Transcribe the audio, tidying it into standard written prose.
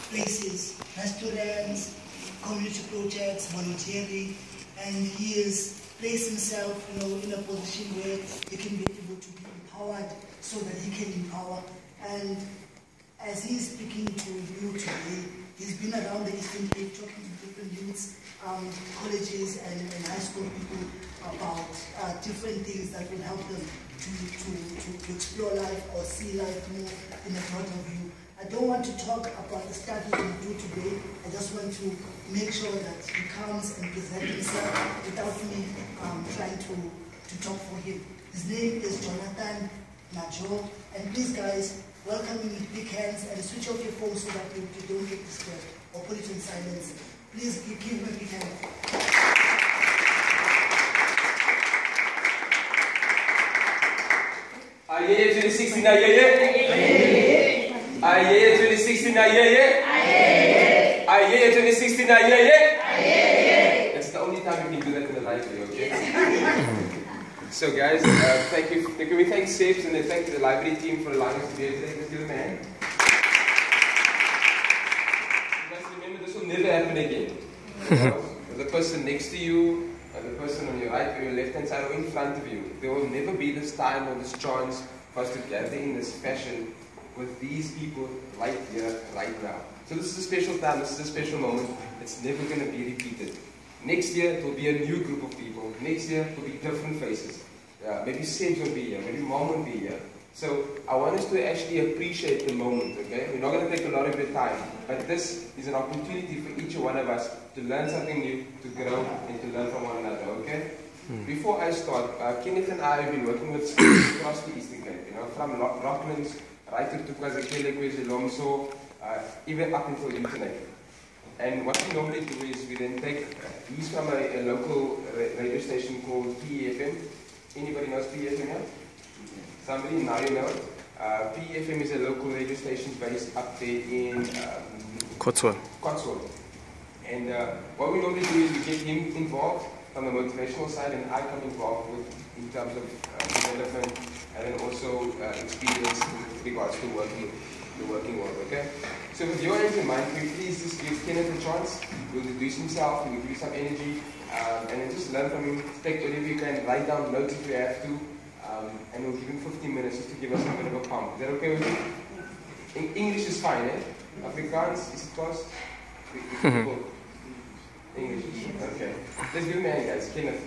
places, restaurants, community projects, volunteering, and he has placed himself, in a position where he can be able to be empowered so that he can empower. And as he's speaking to you today, he's been around the Eastern Cape talking to different youths, colleges and high school people about different things that will help them to explore life or see life more in a broader view. I don't want to talk about the stuff he will do today. I just want to make sure that he comes and presents himself without me trying to talk for him. His name is Jonathan Najo. And please guys, welcome him with big hands and switch off your phone so that you don't get disturbed or put it in silence. Please give him a big hand. Aye, 2016, aye. Aye, 2016, aye. Aye, 2016, aye. That's the only time you can do that in the library, okay? So guys, thank you. Can we thank SEBS and then thank the library team for allowing us to be here today? Let's give them a hand. You guys remember, this will never happen again. The person next to you, the person on your right or your left hand side or in front of you, there will never be this time or this chance for us to gather in this fashion with these people right here, right now. So this is a special time, this is a special moment. It's never going to be repeated. Next year, it will be a new group of people. Next year, it will be different faces. Maybe SEBS will be here, maybe Mom will be here. So I want us to actually appreciate the moment, okay? We're not going to take a lot of your time, but this is an opportunity for each one of us to learn something new, to grow, and to learn from one another, okay? Before I start, Kenneth and I have been working with students across the Eastern Cape, from Rocklands, right to KwaZulu-Natal, Lomso, even up until Internet. And what we normally do is we then take these from a local radio station called PEFM. Anybody knows PEFM here? Somebody? Now you know it. PEFM is a local radio station based up there in Cotswold. And what we normally do is we get him involved from the motivational side, and I come involved in terms of development and then also experience with regards to the working world, okay? So with your hands in mind, can you please just give Kenneth a chance? He'll introduce himself, he'll give you some energy, and then just learn from him. Take whatever you can, write down notes if you have to, and we'll give him 15 minutes just to give us a bit of a pump. Is that okay with you? English is fine, eh? Afrikaans, is it close? English, okay. Let's give him a hand, guys. Kenneth.